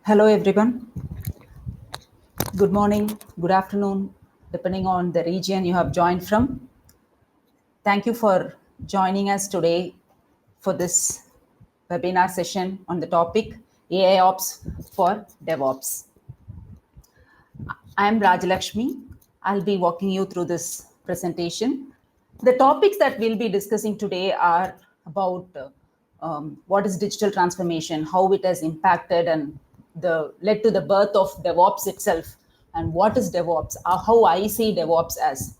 Hello, everyone. Good morning, good afternoon, depending on the region you have joined from. Thank you for joining us today for this webinar session on the topic AI Ops for DevOps. I am Rajalakshmi. I'll be walking you through this presentation. The topics that we'll be discussing today are about what is digital transformation, how it has impacted and led to the birth of DevOps itself, and what is DevOps, how I see DevOps as,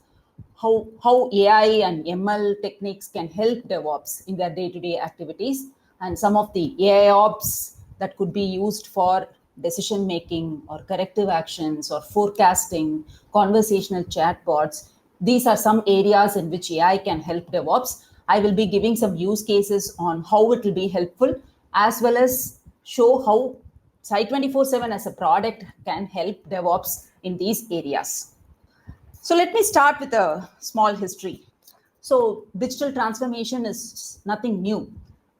how AI and ML techniques can help DevOps in their day-to-day activities, and some of the AI ops that could be used for decision making or corrective actions or forecasting, conversational chatbots. These are some areas in which AI can help DevOps. I will be giving some use cases on how it will be helpful, as well as show how Site 24/7 as a product can help DevOps in these areas. So let me start with a small history. So digital transformation is nothing new.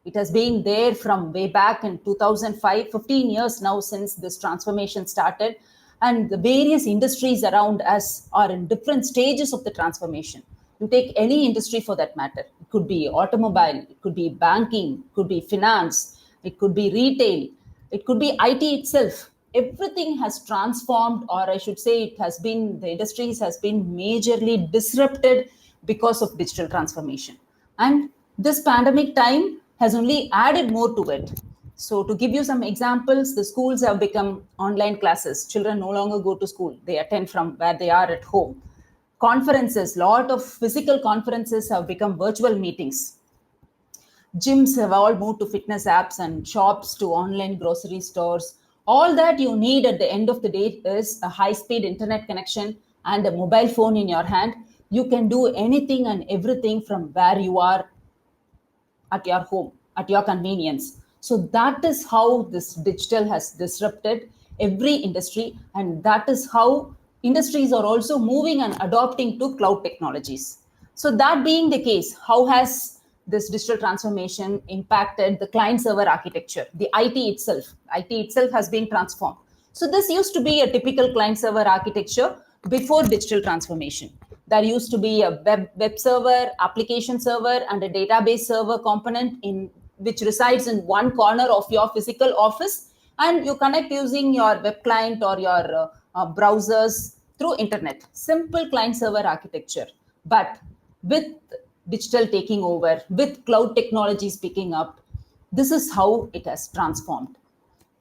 It has been there from way back in 2005, 15 years now since this transformation started. And the various industries around us are in different stages of the transformation. You take any industry for that matter. It could be automobile, it could be banking, it could be finance, it could be retail, it could be IT itself. Everything has transformed, or I should say, the industries has been majorly disrupted because of digital transformation. And this pandemic time has only added more to it. So, to give you some examples, the schools have become online classes. Children no longer go to school, they attend from where they are at home. Conferences, lot of physical conferences have become virtual meetings. Gyms have all moved to fitness apps and shops to online grocery stores. All that you need at the end of the day is a high speed internet connection and a mobile phone in your hand. You can do anything and everything from where you are at your home, at your convenience. So that is how this digital has disrupted every industry, and that is how industries are also moving and adopting to cloud technologies. So that being the case, how has this digital transformation impacted the client server architecture, the IT itself? IT itself has been transformed. So this used to be a typical client server architecture before digital transformation. There used to be a web server, application server, and a database server component in which resides in one corner of your physical office, and you connect using your web client or your browsers through internet. Simple client server architecture. But with digital taking over, with cloud technologies picking up, this is how it has transformed.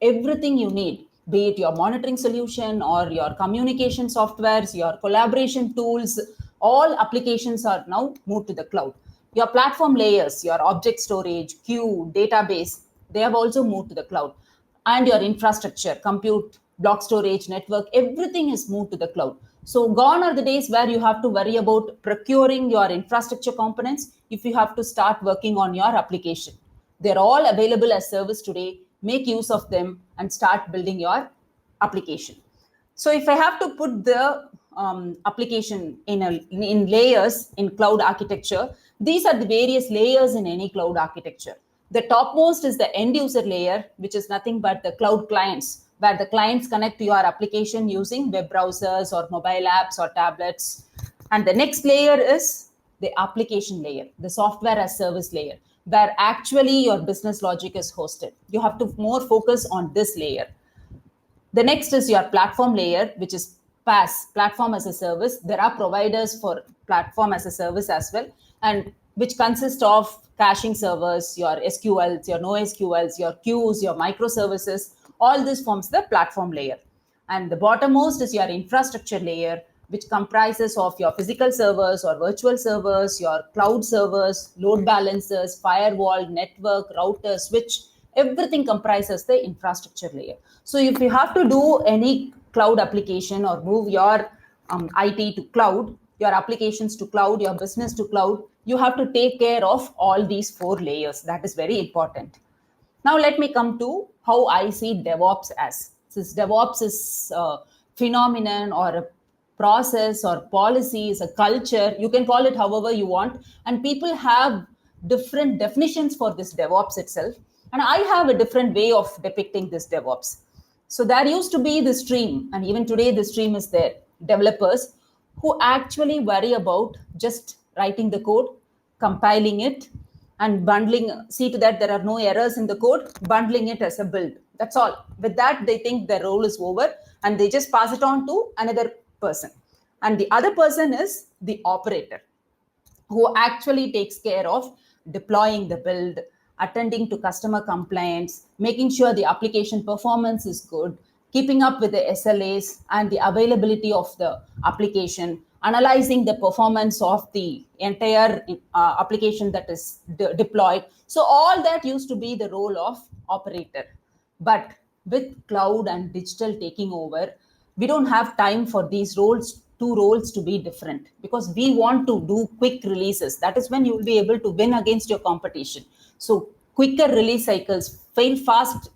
Everything you need, be it your monitoring solution or your communication softwares, your collaboration tools, all applications are now moved to the cloud. Your platform layers, your object storage, queue, database, they have also moved to the cloud. And your infrastructure, compute, block storage, network, everything is moved to the cloud. So gone are the days where you have to worry about procuring your infrastructure components if you have to start working on your application. They're all available as service today. Make use of them and start building your application. So if I have to put the application in layers in cloud architecture, these are the various layers in any cloud architecture. The topmost is the end user layer, which is nothing but the cloud clients, where the clients connect to your application using web browsers or mobile apps or tablets. And the next layer is the application layer, the software as service layer, where actually your business logic is hosted. You have to more focus on this layer. The next is your platform layer, which is PaaS, platform as a service. There are providers for platform as a service as well, and which consist of caching servers, your SQLs, your NoSQLs, your queues, your microservices. All this forms the platform layer. And the bottommost is your infrastructure layer, which comprises of your physical servers or virtual servers, your cloud servers, load balancers, firewall, network, router, switch. Everything comprises the infrastructure layer. So if you have to do any cloud application or move your IT to cloud, your applications to cloud, your business to cloud, you have to take care of all these four layers. That is very important. Now let me come to how I see DevOps as. Since DevOps is a phenomenon or a process or policy, is a culture, you can call it however you want, and people have different definitions for this DevOps itself. And I have a different way of depicting this DevOps. So there used to be the stream, and even today the stream is there. Developers who actually worry about just writing the code, compiling it, and bundling, see to that there are no errors in the code, bundling it as a build. That's all. With that, they think their role is over and they just pass it on to another person. And the other person is the operator, who actually takes care of deploying the build, attending to customer complaints, making sure the application performance is good, keeping up with the SLAs and the availability of the application, analyzing the performance of the entire application that is deployed. So all that used to be the role of operator. But with cloud and digital taking over, we don't have time for these two roles to be different, because we want to do quick releases. That is when you will be able to win against your competition. So quicker release cycles, fail fast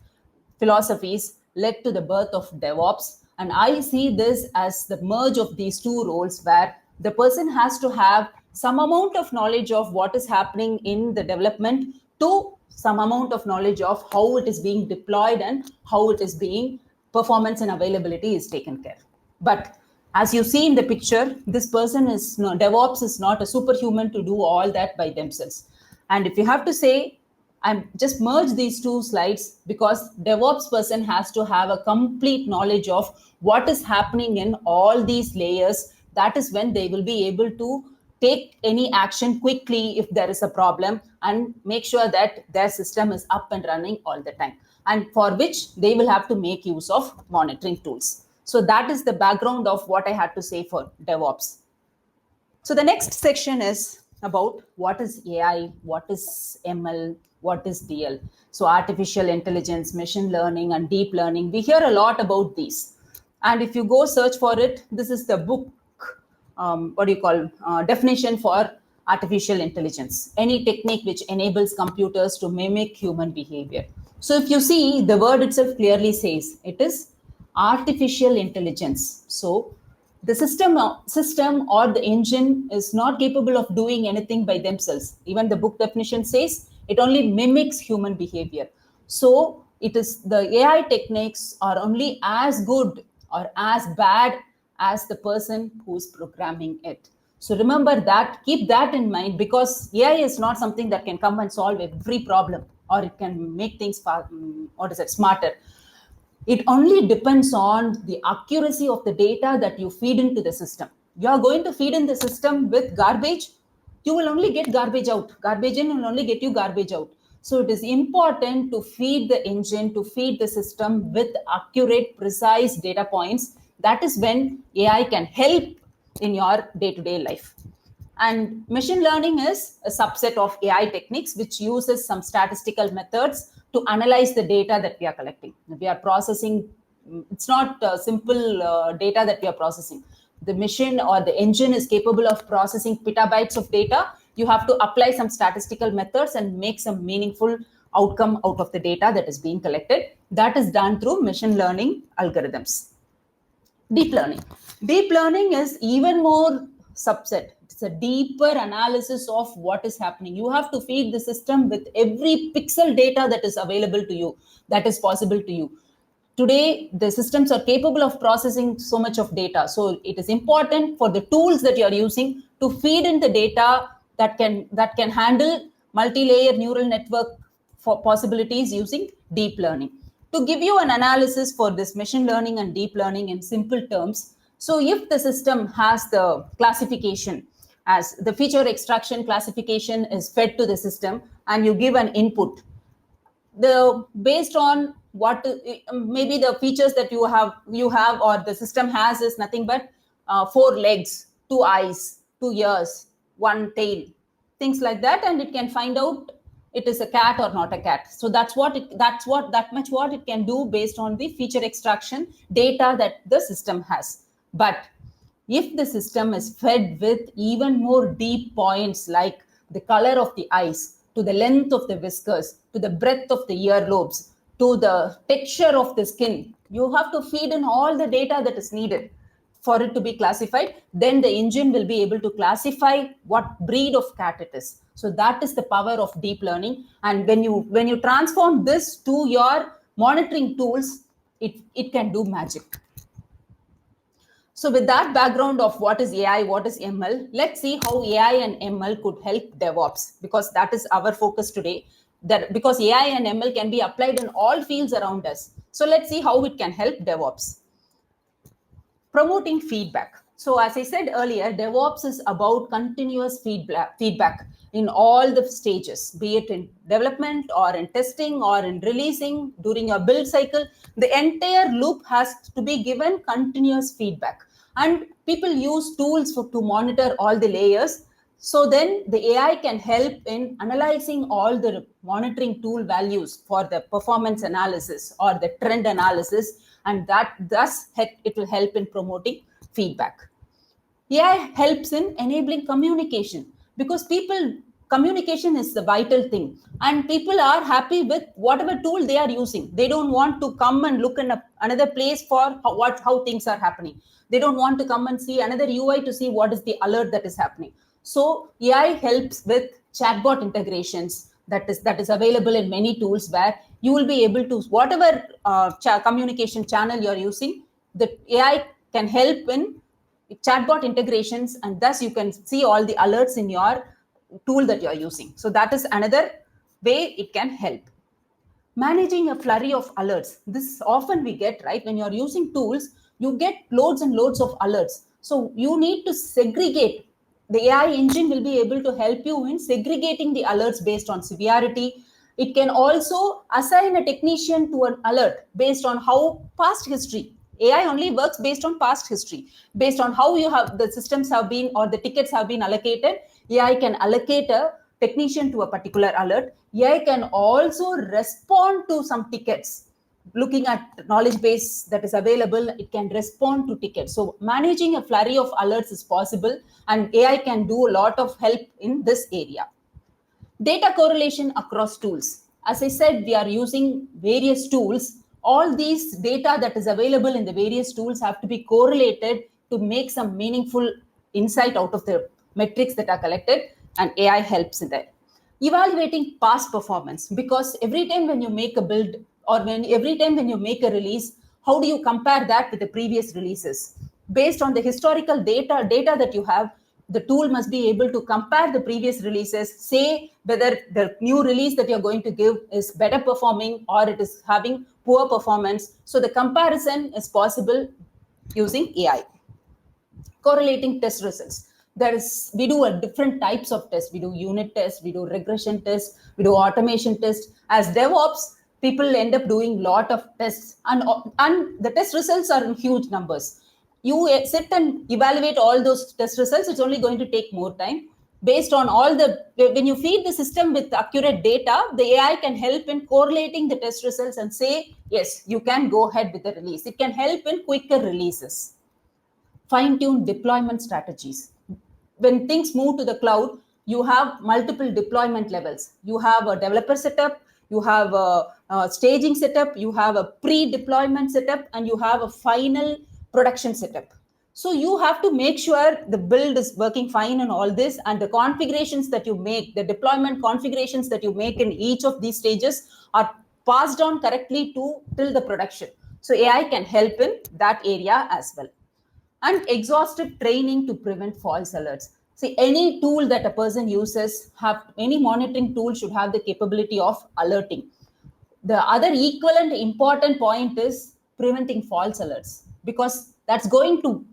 philosophies led to the birth of DevOps. And I see this as the merge of these two roles, where the person has to have some amount of knowledge of what is happening in the development to some amount of knowledge of how it is being deployed and how it is being performance and availability is taken care. But as you see in the picture, this person is no, DevOps is not a superhuman to do all that by themselves. And if you have to say, I'm just merge these two slides, because DevOps person has to have a complete knowledge of what is happening in all these layers. That is when they will be able to take any action quickly if there is a problem, and make sure that their system is up and running all the time, and for which they will have to make use of monitoring tools. So that is the background of what I had to say for DevOps. So the next section is about what is AI, what is ML, what is DL. So artificial intelligence, machine learning, and deep learning. We hear a lot about these. And if you go search for it, this is the book, definition for artificial intelligence. Any technique which enables computers to mimic human behavior. So if you see, the word itself clearly says it is artificial intelligence. So the system or the engine is not capable of doing anything by themselves. Even the book definition says it only mimics human behavior. So it is, the AI techniques are only as good or as bad as the person who's programming it. So remember that, keep that in mind, because AI is not something that can come and solve every problem, or it can make things smarter. It only depends on the accuracy of the data that you feed into the system. You are going to feed in the system with garbage, you will only get garbage out. Garbage in will only get you garbage out. So it is important to feed the engine, to feed the system with accurate, precise data points. That is when AI can help in your day-to-day life. And machine learning is a subset of AI techniques which uses some statistical methods to analyze the data that we are collecting. We are processing, it's not simple data that we are processing. The machine or the engine is capable of processing petabytes of data. You have to apply some statistical methods and make some meaningful outcome out of the data that is being collected. That is done through machine learning algorithms. Deep learning. Deep learning is even more subset. It's a deeper analysis of what is happening. You have to feed the system with every pixel data that is available to you, that is possible to you. Today, the systems are capable of processing so much of data. So it is important for the tools that you are using to feed in the data that can handle multi-layer neural network for possibilities using deep learning. To give you an analysis for this machine learning and deep learning in simple terms, so if the system has the classification, as the feature extraction classification is fed to the system, and you give an input, based on what maybe the features that you have or the system has is nothing but 4 legs, 2 eyes, 2 ears, 1 tail, things like that, and it can find out it is a cat or not a cat. So that much what it can do based on the feature extraction data that the system has. But if the system is fed with even more deep points, like the color of the eyes, to the length of the whiskers, to the breadth of the earlobes, to the texture of the skin, you have to feed in all the data that is needed for it to be classified. Then the engine will be able to classify what breed of cat it is. So that is the power of deep learning. And when you transform this to your monitoring tools, it can do magic. So with that background of what is AI, what is ML, let's see how AI and ML could help DevOps, because that is our focus today. That because AI and ML can be applied in all fields around us. So let's see how it can help DevOps. Promoting feedback. So as I said earlier, DevOps is about continuous feedback in all the stages, be it in development or in testing or in releasing during your build cycle. The entire loop has to be given continuous feedback. And people use tools to monitor all the layers. So then the AI can help in analyzing all the monitoring tool values for the performance analysis or the trend analysis, and that thus it will help in promoting feedback. AI helps in enabling communication, because communication is the vital thing, and people are happy with whatever tool they are using. They don't want to come and look in another place for how things are happening. They don't want to come and see another UI to see what is the alert that is happening. So AI helps with chatbot integrations that is available in many tools, where you will be able to, whatever communication channel you're using, the AI can help in chatbot integrations, and thus you can see all the alerts in your tool that you're using. So that is another way it can help. Managing a flurry of alerts. This often we get, right? When you're using tools, you get loads and loads of alerts. So you need to segregate. The AI engine will be able to help you in segregating the alerts based on severity. It can also assign a technician to an alert based on how past history. AI only works based on past history, based on how the systems have been or the tickets have been allocated. AI can allocate a technician to a particular alert. AI can also respond to some tickets. Looking at knowledge base that is available, it can respond to tickets. So managing a flurry of alerts is possible, and AI can do a lot of help in this area. Data correlation across tools. As I said, we are using various tools. All these data that is available in the various tools have to be correlated to make some meaningful insight out of the metrics that are collected, and AI helps in that. Evaluating past performance, because every time when you make a build or every time when you make a release, how do you compare that with the previous releases? Based on the historical data that you have, the tool must be able to compare the previous releases, say whether the new release that you're going to give is better performing or it is having poor performance. So the comparison is possible using AI. Correlating test results. We do a different types of tests. We do unit tests, we do regression tests, we do automation tests. As DevOps, people end up doing lot of tests, and the test results are in huge numbers. You sit and evaluate all those test results, it's only going to take more time. Based on when you feed the system with accurate data, the AI can help in correlating the test results and say, yes, you can go ahead with the release. It can help in quicker releases. Fine-tune deployment strategies. When things move to the cloud, you have multiple deployment levels. You have a developer setup, you have a staging setup, you have a pre-deployment setup, and you have a final production setup. So you have to make sure the build is working fine and all this, and the configurations that you make, the deployment configurations that you make in each of these stages are passed on correctly till the production. So AI can help in that area as well. And exhaustive training to prevent false alerts. See, any tool that a person uses, any monitoring tool should have the capability of alerting. The other equivalent important point is preventing false alerts, because that's going to,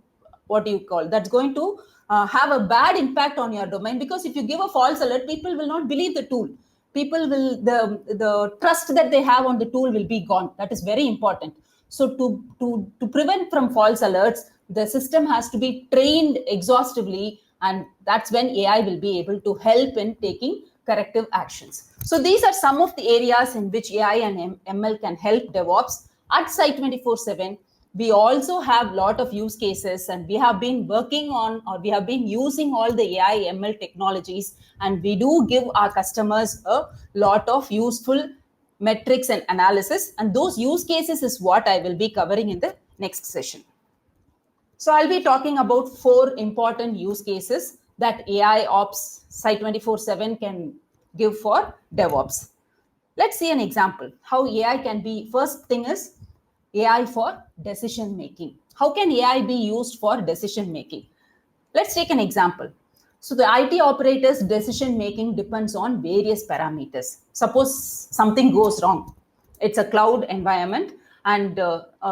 that's going to have a bad impact on your domain. Because if you give a false alert, people will not believe the tool. People will, the trust that they have on the tool will be gone. That is very important. So to prevent from false alerts, the system has to be trained exhaustively, and that's when AI will be able to help in taking corrective actions. So these are some of the areas in which AI and ML can help DevOps. At Site 24/7, we also have a lot of use cases, and we have been working on, or we have been using all the AI ML technologies, and we do give our customers a lot of useful metrics and analysis, and those use cases is what I will be covering in the next session. So I'll be talking about 4 important use cases that AI Ops Site 24/7 can give for DevOps. Let's see an example how AI can be. First thing is AI for decision making. How can AI be used for decision making? Let's take an example. So the IT operator's decision making depends on various parameters. Suppose something goes wrong. It's a cloud environment and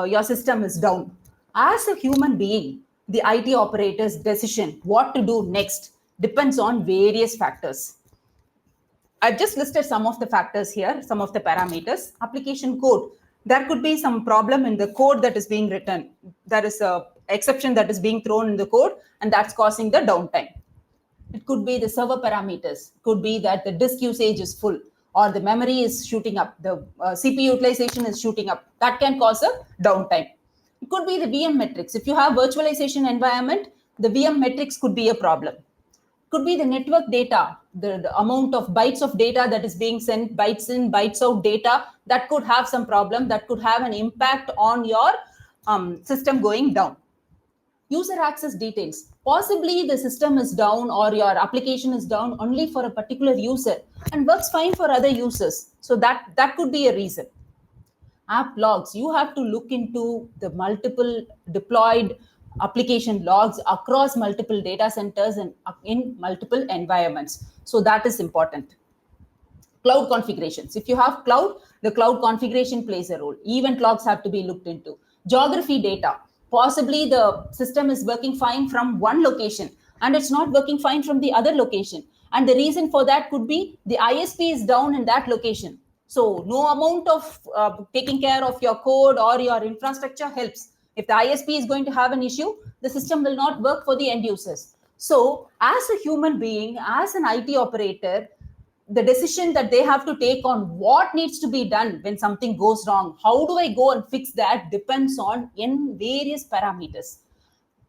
your system is down. As a human being, the IT operator's decision, what to do next, depends on various factors. I've just listed some of the factors here, some of the parameters. Application code. There could be some problem in the code that is being written. There is a exception that is being thrown in the code, and that's causing the downtime. It could be the server parameters. It could be that the disk usage is full or the memory is shooting up. The CPU utilization is shooting up. That can cause a downtime. It could be the VM metrics. If you have virtualization environment, the VM metrics could be a problem. Could be the network data, the amount of bytes of data that is being sent, bytes in, bytes out data, that could have some problem, that could have an impact on your system going down. User access details. Possibly the system is down or your application is down only for a particular user and works fine for other users. So that could be a reason. App logs. You have to look into the multiple deployed application logs across multiple data centers and in multiple environments. So that is important. Cloud configurations. If you have cloud, the cloud configuration plays a role. Event logs have to be looked into. Geography data. Possibly the system is working fine from one location and it's not working fine from the other location. And the reason for that could be the ISP is down in that location. So no amount of taking care of your code or your infrastructure helps. If the ISP is going to have an issue, the system will not work for the end users. So as a human being, as an IT operator, the decision that they have to take on what needs to be done when something goes wrong, how do I go and fix that, depends on in various parameters.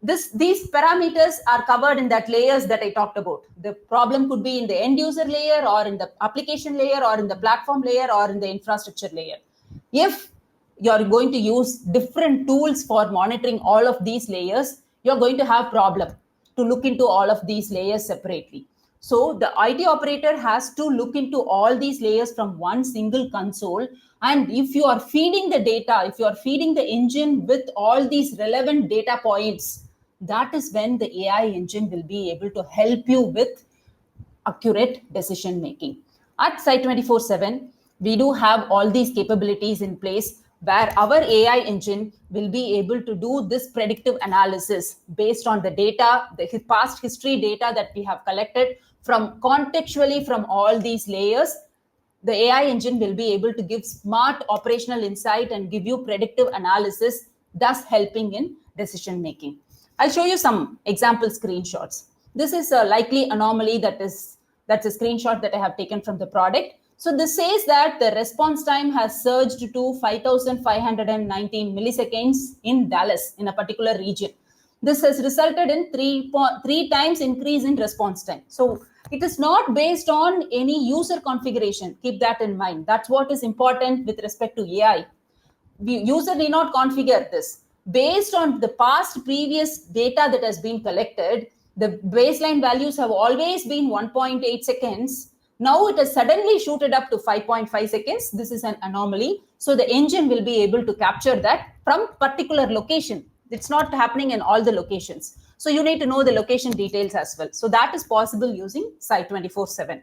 These parameters are covered in that layers that I talked about. The problem could be in the end user layer or in the application layer or in the platform layer or in the infrastructure layer. If you're going to use different tools for monitoring all of these layers, you're going to have problem to look into all of these layers separately. So the IT operator has to look into all these layers from one single console. And if you are feeding the data, if you are feeding the engine with all these relevant data points, that is when the AI engine will be able to help you with accurate decision making. At Site 24/7, we do have all these capabilities in place where our AI engine will be able to do this predictive analysis based on the data, the past history data that we have collected from contextually from all these layers. The AI engine will be able to give smart operational insight and give you predictive analysis, thus helping in decision making. I'll show you some example screenshots. This is a likely anomaly that's a screenshot that I have taken from the product. So this says that the response time has surged to 5,519 milliseconds in Dallas, in a particular region. This has resulted in three times increase in response time. So it is not based on any user configuration. Keep that in mind. That's what is important with respect to AI. The user need not configure this. Based on the past previous data that has been collected, the baseline values have always been 1.8 seconds. Now it has suddenly shooted up to 5.5 seconds. This is an anomaly. So the engine will be able to capture that from particular location. It's not happening in all the locations. So you need to know the location details as well. So that is possible using Site 24/7.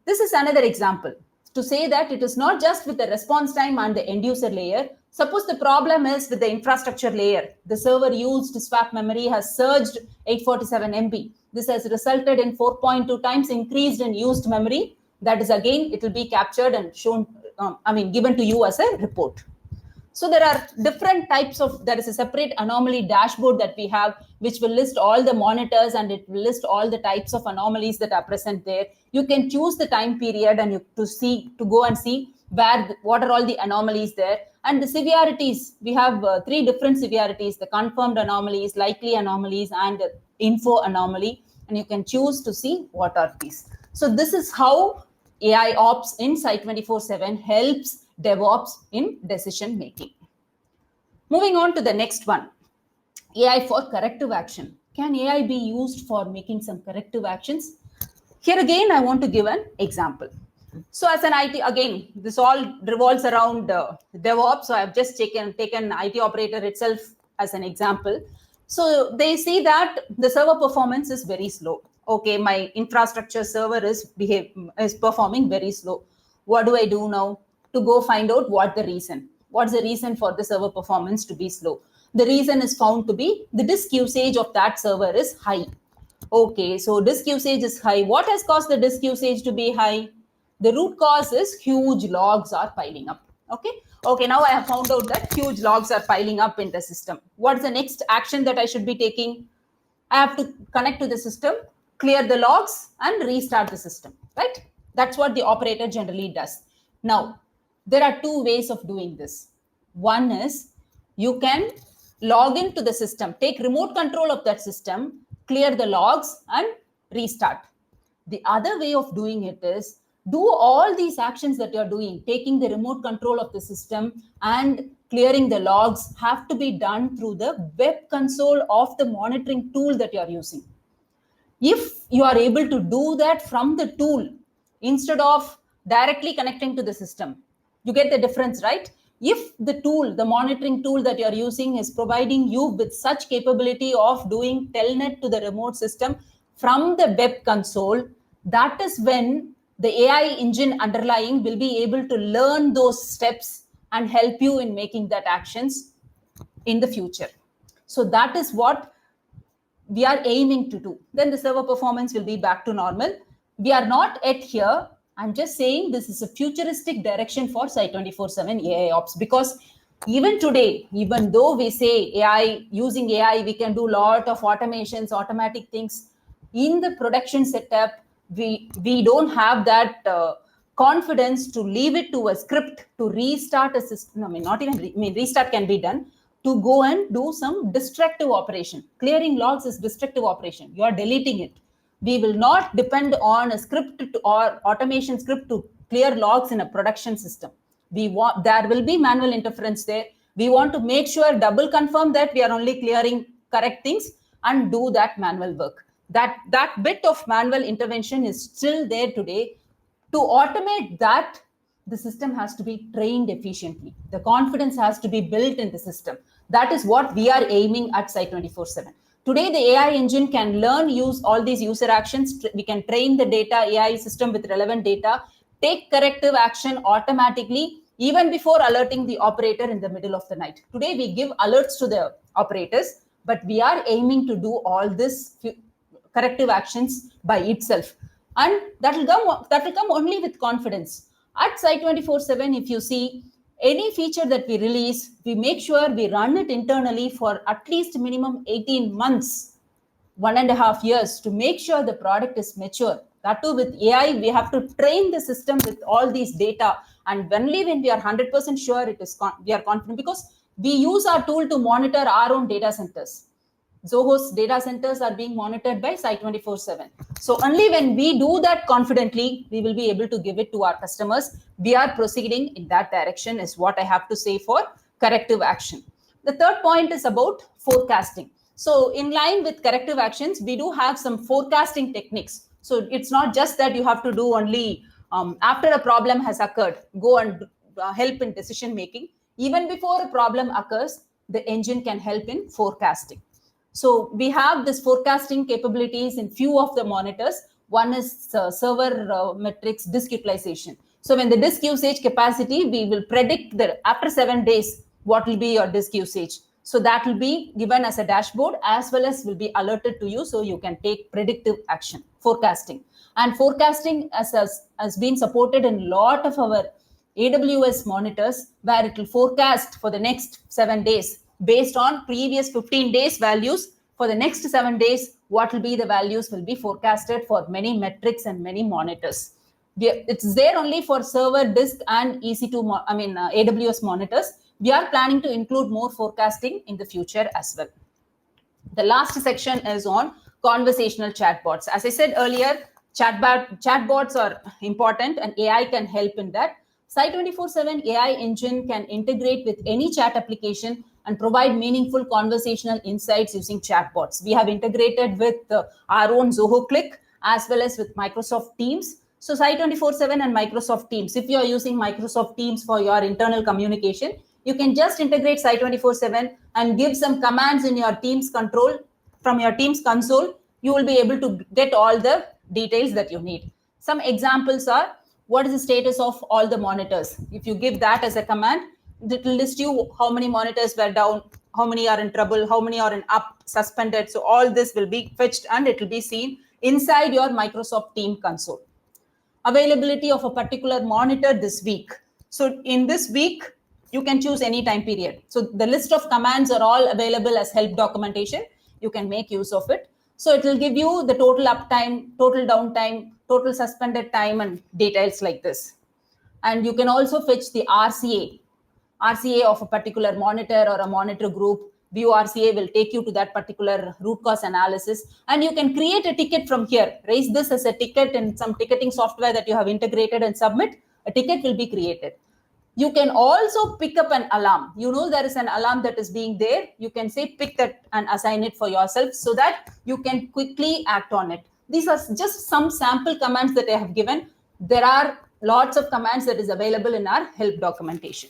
This is another example to say that it is not just with the response time and the end user layer. Suppose the problem is with the infrastructure layer. The server used swap memory has surged 847 MB. This has resulted in 4.2 times increased in used memory. That is again, it will be captured and shown, given to you as a report. So there are different types of, there is a separate anomaly dashboard that we have, which will list all the monitors and it will list all the types of anomalies that are present there. You can choose the time period and to go and see what are all the anomalies there. And the severities, we have 3 different severities: the confirmed anomalies, likely anomalies, and info anomaly. And you can choose to see what are these. So this is how AI Ops in Site 24/7 helps DevOps in decision making. Moving on to the next one, AI for corrective action. Can AI be used for making some corrective actions? Here again, I want to give an example. So as an IT, again, this all revolves around DevOps. So I've just taken IT operator itself as an example. So they see that the server performance is very slow. Okay, my infrastructure server is performing very slow. What do I do now? To go find out what the reason. What's the reason for the server performance to be slow? The reason is found to be the disk usage of that server is high. Okay, so disk usage is high. What has caused the disk usage to be high? The root cause is huge logs are piling up. Okay, now I have found out that huge logs are piling up in the system. What's the next action that I should be taking? I have to connect to the system, clear the logs, and restart the system, right? That's what the operator generally does. Now, there are two ways of doing this. One is you can log into the system, take remote control of that system, clear the logs, and restart. The other way of doing it is do all these actions that you're doing, taking the remote control of the system and clearing the logs, have to be done through the web console of the monitoring tool that you're using. If you are able to do that from the tool instead of directly connecting to the system, you get the difference, right? If the tool, the monitoring tool that you're using is providing you with such capability of doing telnet to the remote system from the web console, that is when the AI engine underlying will be able to learn those steps and help you in making that actions in the future. So that is what we are aiming to do. Then the server performance will be back to normal. We are not yet here. I'm just saying this is a futuristic direction for Site 24/7 AI Ops, because even today, even though we say AI, using AI, we can do a lot of automations, automatic things. In the production setup, we don't have that confidence to leave it to a script to restart a system. I mean, not even, restart can be done, to go and do some destructive operation. Clearing logs is destructive operation. You are deleting it. We will not depend on a script or automation script to clear logs in a production system. There will be manual interference there. We want to make sure, double confirm that we are only clearing correct things and do that manual work. That bit of manual intervention is still there today. To automate that, the system has to be trained efficiently. The confidence has to be built in the system. That is what we are aiming at Site 24/7. Today, the AI engine can learn, use all these user actions. We can train the data AI system with relevant data, take corrective action automatically, even before alerting the operator in the middle of the night. Today, we give alerts to the operators, but we are aiming to do all this corrective actions by itself. And that will come only with confidence. At Site 24/7, if you see any feature that we release, we make sure we run it internally for at least minimum 18 months, 1.5 years, to make sure the product is mature. That too, with AI, we have to train the system with all these data. And only when we are 100% sure we are confident, because we use our tool to monitor our own data centers. Zoho's data centers are being monitored by Site 24/7. So only when we do that confidently, we will be able to give it to our customers. We are proceeding in that direction, is what I have to say for corrective action. The third point is about forecasting. So in line with corrective actions, we do have some forecasting techniques. So it's not just that you have to do only after a problem has occurred, go and help in decision making. Even before a problem occurs, the engine can help in forecasting. So we have this forecasting capabilities in few of the monitors. One is server metrics disk utilization. So when the disk usage capacity, we will predict that after 7 days, what will be your disk usage. So that will be given as a dashboard, as well as will be alerted to you, so you can take predictive action, forecasting. And forecasting has been supported in a lot of our AWS monitors, where it will forecast for the next 7 days based on previous 15 days values. For the next 7 days, what will be the values will be forecasted for many metrics and many monitors. It's there only for server, disk, and EC2, AWS monitors. We are planning to include more forecasting in the future as well. The last section is on conversational chatbots. As I said earlier, chatbots are important, and AI can help in that. Site 24/7 AI engine can integrate with any chat application and provide meaningful conversational insights using chatbots. We have integrated with our own Zoho Click, as well as with Microsoft Teams. So Site 24/7 and Microsoft Teams. If you are using Microsoft Teams for your internal communication, you can just integrate Site 24/7 and give some commands in your Teams control from your Teams console. You will be able to get all the details that you need. Some examples are, what is the status of all the monitors? If you give that as a command, it will list you how many monitors were down, how many are in trouble, how many are in up, suspended. So all this will be fetched and it will be seen inside your Microsoft Team console. Availability of a particular monitor this week. So in this week, you can choose any time period. So the list of commands are all available as help documentation. You can make use of it. So it will give you the total uptime, total downtime, total suspended time, and details like this. And you can also fetch the RCA of a particular monitor or a monitor group. View RCA will take you to that particular root cause analysis, and you can create a ticket from here. Raise this as a ticket in some ticketing software that you have integrated and submit. A ticket will be created. You can also pick up an alarm. You know there is an alarm that is being there. You can say pick that and assign it for yourself so that you can quickly act on it. These are just some sample commands that I have given. There are lots of commands that is available in our help documentation.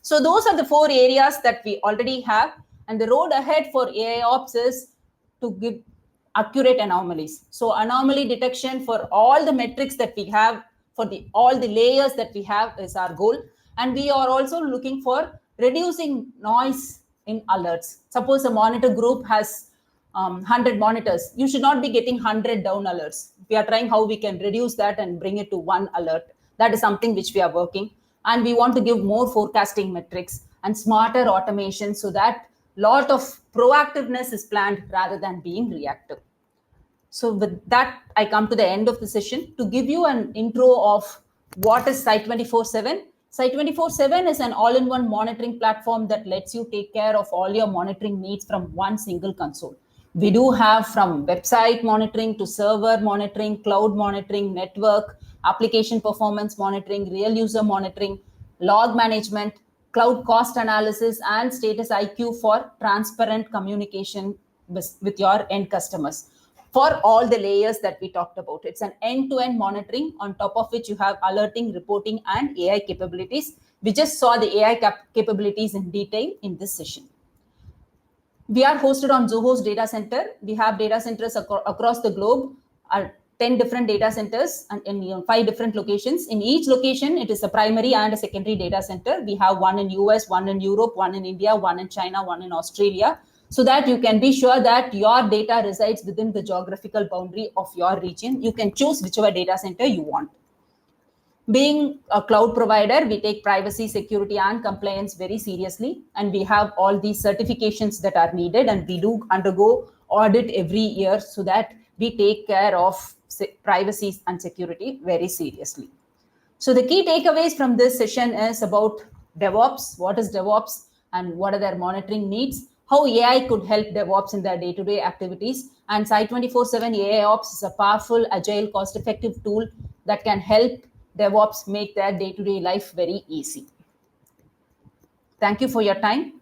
So those are the 4 areas that we already have. And the road ahead for AIOps is to give accurate anomalies. So anomaly detection for all the metrics that we have, for all the layers that we have is our goal. And we are also looking for reducing noise in alerts. Suppose a monitor group has 100 monitors. You should not be getting 100 down alerts. We are trying how we can reduce that and bring it to 1 alert. That is something which we are working. And we want to give more forecasting metrics and smarter automation so that lot of proactiveness is planned rather than being reactive. So with that, I come to the end of the session to give you an intro of what is Site 24/7. Site 24/7 is an all-in-one monitoring platform that lets you take care of all your monitoring needs from one single console. We do have from website monitoring to server monitoring, cloud monitoring, network, application performance monitoring, real user monitoring, log management, cloud cost analysis, and status IQ for transparent communication with your end customers. For all the layers that we talked about, it's an end-to-end monitoring on top of which you have alerting, reporting, and AI capabilities. We just saw the AI capabilities in detail in this session. We are hosted on Zoho's data center. We have data centers across the globe, 10 different data centers and in 5 different locations. In each location, it is a primary and a secondary data center. We have one in US, one in Europe, one in India, one in China, one in Australia, so that you can be sure that your data resides within the geographical boundary of your region. You can choose whichever data center you want. Being a cloud provider, we take privacy, security, and compliance very seriously. And we have all these certifications that are needed. And we do undergo audit every year so that we take care of privacy and security very seriously. So the key takeaways from this session is about DevOps. What is DevOps and what are their monitoring needs? How AI could help DevOps in their day-to-day activities. And Site 24/7 AIOps is a powerful, agile, cost-effective tool that can help DevOps make their day-to-day life very easy. Thank you for your time.